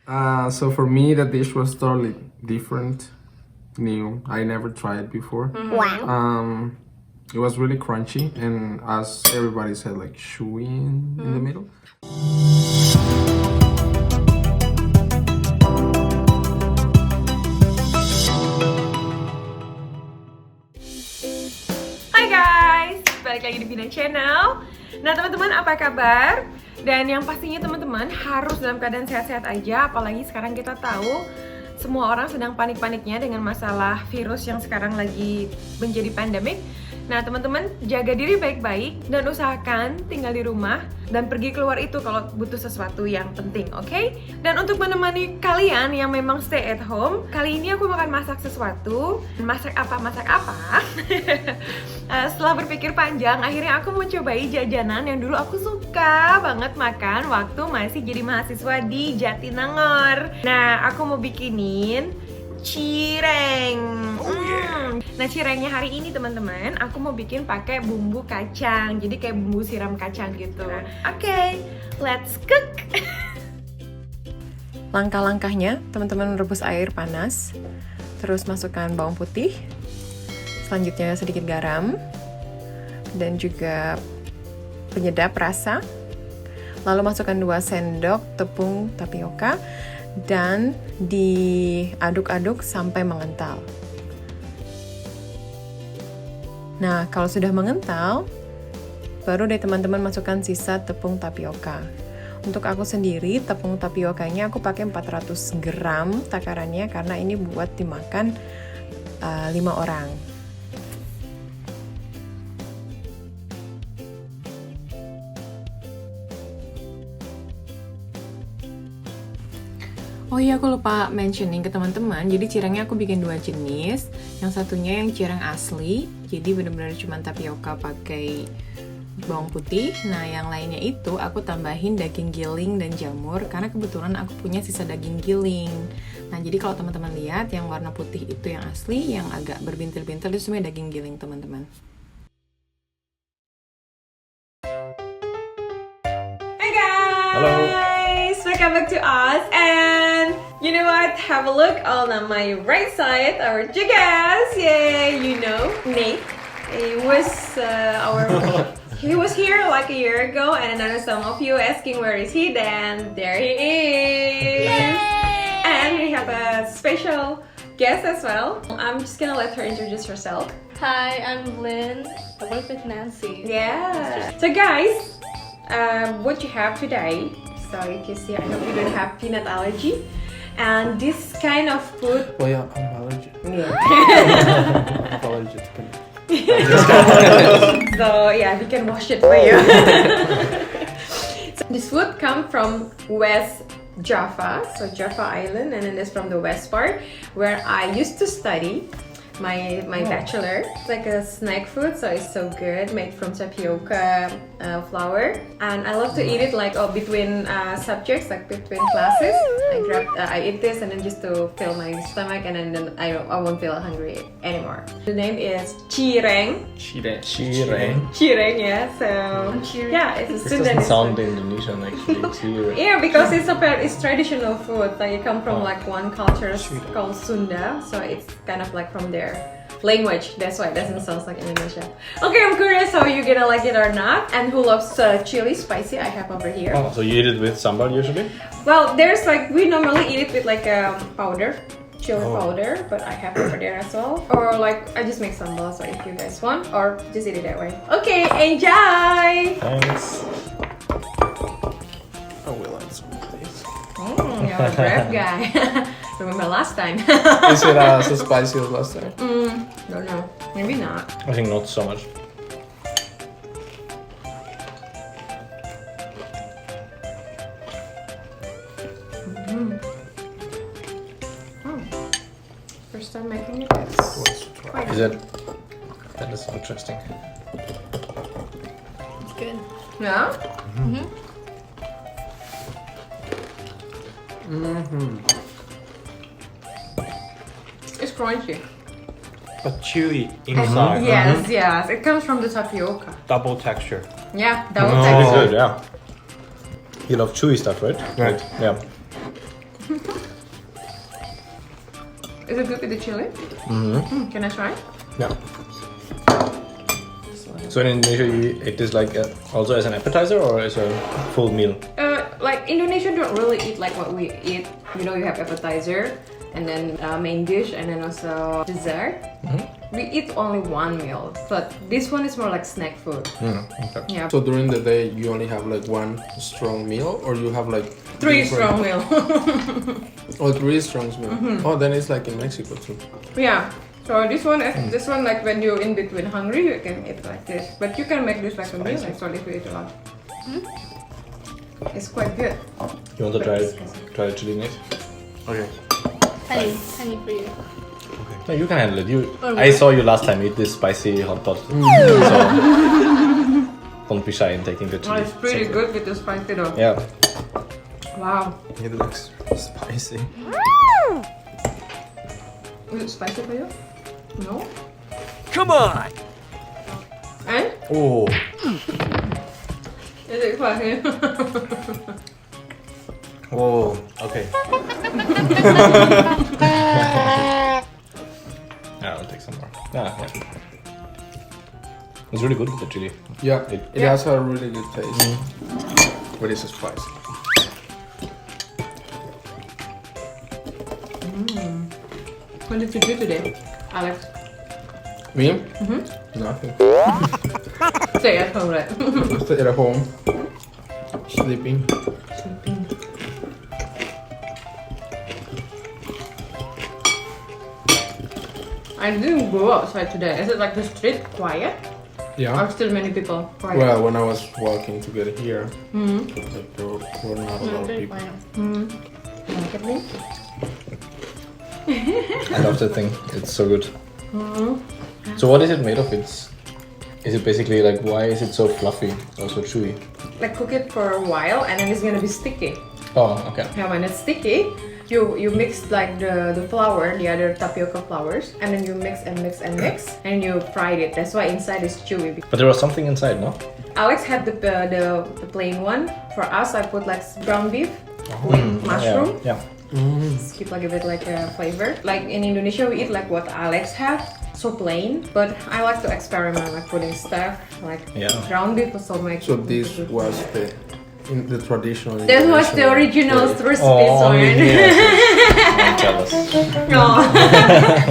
So for me, the dish was totally different, new. I never tried it before. Wow. It was really crunchy, and as everybody said, like chewy in the middle. Hai guys, balik lagi di Bikin Channel. Nah teman-teman, apa kabar? Dan yang pastinya teman-teman harus dalam keadaan sehat-sehat aja. Apalagi sekarang kita tahu semua orang sedang panik-paniknya dengan masalah virus yang sekarang lagi menjadi pandemik. Nah teman-teman, jaga diri baik-baik dan usahakan tinggal di rumah dan pergi keluar itu kalau butuh sesuatu yang penting, oke? Dan untuk menemani kalian yang memang stay at home, kali ini aku akan masak sesuatu. Masak apa? Setelah berpikir panjang, akhirnya aku mau cobai jajanan yang dulu aku suka banget makan waktu masih jadi mahasiswa di Jatinangor. Nah, aku mau bikinin cireng. Nah, cirengnya hari ini teman-teman, aku mau bikin pakai bumbu kacang. Jadi kayak bumbu siram kacang gitu. Oke, let's cook. Langkah-langkahnya, teman-teman rebus air panas. Terus masukkan bawang putih. Selanjutnya sedikit garam dan juga penyedap rasa. Lalu masukkan 2 sendok tepung tapioka dan diaduk-aduk sampai mengental. Nah, kalau sudah mengental, baru deh teman-teman masukkan sisa tepung tapioka. Untuk aku sendiri, tepung tapiokanya aku pakai 400 gram takarannya karena ini buat dimakan 5 orang. Oh iya, aku lupa mentioning ke teman-teman. Jadi cirengnya aku bikin 2 jenis. Yang satunya yang cireng asli, jadi benar-benar cuma tapioka pakai bawang putih. Nah, yang lainnya itu aku tambahin daging giling dan jamur karena kebetulan aku punya sisa daging giling. Nah, jadi kalau teman-teman lihat yang warna putih itu yang asli, yang agak berbintil-bintil itu semuanya daging giling, teman-teman. Hey guys! Hello. Welcome back to us, and you know what? Have a look on my right side, our two guests. Yay! You know, Nate. He was here like a year ago, and I know some of you asking where is he. Then there he is. Yay! And we have a special guest as well. I'm just gonna let her introduce herself. Hi, I'm Lynn. I work with Nancy. Yeah. So guys, what you have today? So you can see, I hope you don't have peanut allergy. And this kind of food. Well, yeah, I'm allergic. Yeah. I'm allergic to peanut. So yeah, we can wash it for you. So this food comes from West Java, so Java Island, and then it's from the west part where I used to study my bachelor. It's like a snack food, so it's so good, made from tapioca flour, and I love to eat it like between subjects, like between classes. I eat this and then just to fill my stomach, and then I won't feel hungry anymore. The name is cireng. Cireng. Cireng, yeah. So yeah, it's a It Sundanese doesn't sound food. Indonesian actually. Cireng. Yeah, because it's traditional food. Like it comes from like one culture called Sunda, so it's kind of like from their language. That's why it doesn't sound like Indonesia. Okay, I'm curious how you're gonna like it or not, and who loves chili spicy. I have over here. Oh, so you eat it with sambal usually? Well, there's like we normally eat it with like powder, chili powder, but I have over there as well. Or like I just make sambal, so if you guys want, or just eat it that way. Okay, enjoy. Thanks. I will add some, please. You're a brave guy. Remember last time? Is it so spicy as last time? Don't know. Maybe not. I think not so much. First time making it. Let's try. Is it? That is interesting. It's good. Yeah? It's crunchy. But chewy inside. Yes. It comes from the tapioca. Double texture. Yeah, double Really texture. good, yeah. You love chewy stuff, right? Right. Yeah. Is it good with the chili? Can I try? Yeah. So in Indonesia, you eat this like also as an appetizer or as a full meal? Like Indonesia don't really eat like what we eat. You know, you have appetizer and then main dish and then also dessert. We eat only one meal, but this one is more like snack food. Okay. Yeah. So during the day, you only have like one strong meal, or you have like 3 different- strong meal. Oh, 3 strong meal. Oh, then it's like in Mexico too. Yeah. So this one like when you're in between hungry, you can eat like this. But you can make this like a meal, actually, if you eat a lot. It's quite good. You want to try the chili next? Okay. Honey for you. No, you can handle it. Oh, I saw you last time eat this spicy hot pot. So don't be shy in taking the Oh, chili. it's pretty good with the spicy though. Yeah. Wow. It looks spicy. Is it spicy for you? No? Come on! And? Oh. Is it spicy? Oh. Okay. I'll take some more. Yeah. It's really good with the chili. Yeah, it has a really good taste, but it's spicy. What did you do today, Alex? Me? Nothing. Stay at home, right? Stay at home, sleeping. I didn't go outside today. Is it like the street quiet? Yeah. Are still many people quiet? Well, when I was walking to get here, like there were not a lot of people. Like it, me? I love that thing. It's so good. So what is it made of? Is it basically like, why is it so fluffy or so chewy? Like cook it for a while and then it's gonna be sticky. Oh, okay. Yeah, when it's sticky, you mix like the flour, the other tapioca flours, and then you mix and mix and mix, and you fried it. That's why inside is chewy. But there was something inside, no? Alex had the plain one. For us, I put like ground beef with mushroom. Yeah. Just keep like a bit like a flavor. Like in Indonesia, we eat like what Alex have, so plain. But I like to experiment, like putting stuff like ground beef or so much. So this was the traditional. That was the original recipe. Oh, Soren. I'm jealous. No,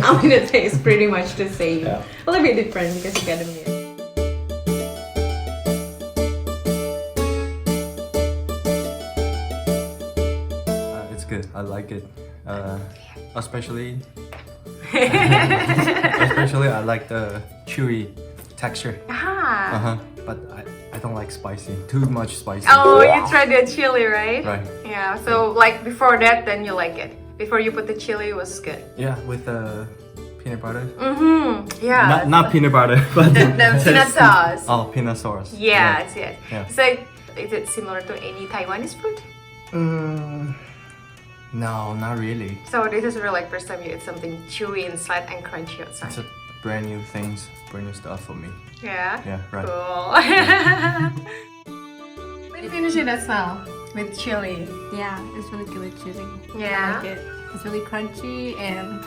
I mean it tastes pretty much the same. Yeah. A little bit different because you get a meat. It's good. I like it. Especially I like the chewy texture. But I don't like spicy. Too much spicy. Oh, you tried the chili, right? Right. Yeah. So like before that, then you like it. Before you put the chili, it was good. Yeah, with the peanut butter. Yeah. Not peanut butter, but the peanut sauce. Oh, peanut sauce. Yes, yes. Yeah. So is it similar to any Taiwanese food? No, not really. So this is really like first time you eat something chewy inside and crunchy outside. It's a brand new stuff for me. Yeah. Yeah, right. Cool. Let's finish it as well with chili. Yeah, it's really good with chili. Yeah. I like it. It's really crunchy and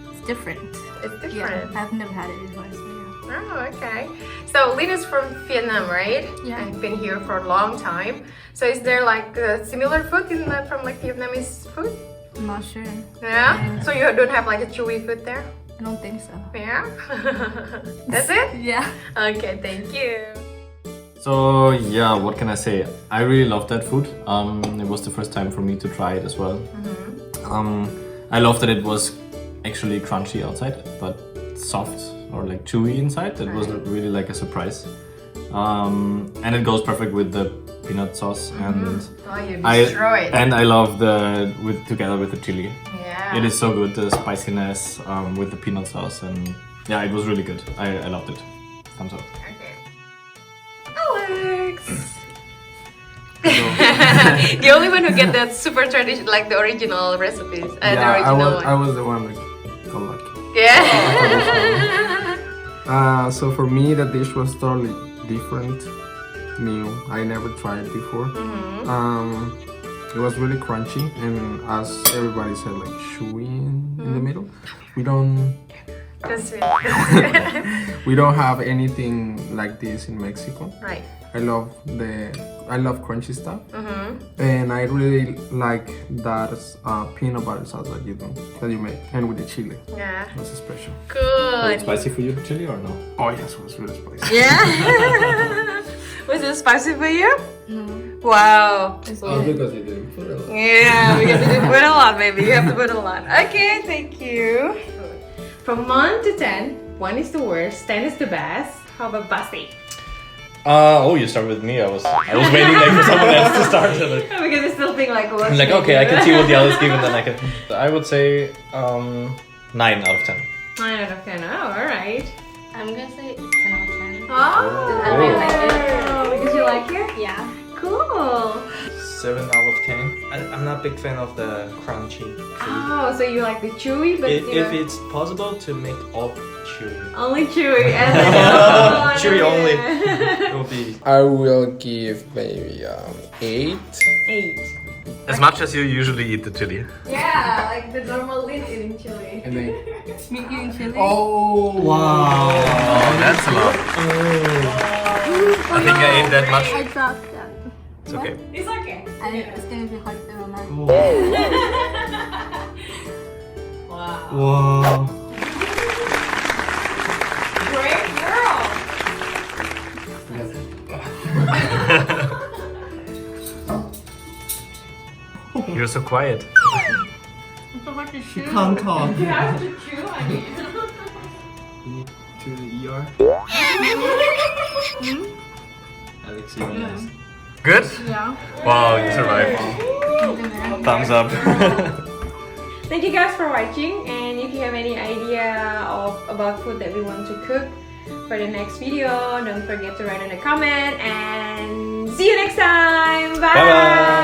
it's different. It's different. Yeah, I've never had it before, so yeah. Oh, okay. So Lynn is from Vietnam, right? Yeah. And been here for a long time. So is there like similar food from like Vietnamese food? I'm not sure. Yeah. So you don't have like a chewy food there? I don't think so. Yeah. That's it? Yeah. Okay, thank you. So yeah, what can I say? I really love that food. It was the first time for me to try it as well. I love that it was actually crunchy outside, but soft or like chewy inside. That was really like a surprise. And it goes perfect with the peanut sauce and Oh, you destroyed. and I love together with the chili. Yeah. It is so good, the spiciness with the peanut sauce, and yeah, it was really good. I loved it. Thumbs up. Okay. Alex! The only one who get that super tradition, like the original recipes. The original I one. was the one that got lucky. Yeah. So for me, the dish was totally different, new. I never tried it before. It was really crunchy, and as everybody said, like chewy in the middle. We don't Just we don't have anything like this in Mexico. right. I love crunchy stuff, and I really like that peanut butter sauce that you make, and with the chili. Yeah. It was special. Good. Spicy for you, chili or no? Oh yes, it was really spicy. Yeah. Was it spicy for you? Wow. Oh, because you didn't put it on. Yeah, because you didn't put a lot, maybe. You have to put a lot. Okay, thank you. From 1 to 10, 1 is the worst, 10 is the best. How about Basti? Oh, you start with me. I was waiting like for someone else to start. Like, Because I still think like what? I'm like, okay, I can see what the others give, and then I can. I would say 9 out of 10. 9 out of 10. Oh, alright. I'm gonna say 10 out of 10. Oh, I really like it. because you like it? Yeah. Cool. 7 out of 10. I'm not a big fan of the crunchy food. Oh, so you like the chewy, but If it's possible to make all chewy, only chewy and then chewy only, it will be. I will give maybe 8. 8. As much as you usually eat the chili. Yeah, like the normal Lin eating chili. And then Me eating chili. oh Wow, that's a lot. I think I ate that much. I dropped that. It's okay. It's okay. I think it's gonna be hard to remember. Wow. Wow. Great girl. You're so quiet. So much to chew. Can't talk. You have to chew on it. You need to the ER. Alex, yes. Good? Yeah. Wow, you survived. Thumbs up. Thank you guys for watching, and if you have any idea about food that we want to cook for the next video, don't forget to write in a comment, and see you next time. Bye. Bye bye.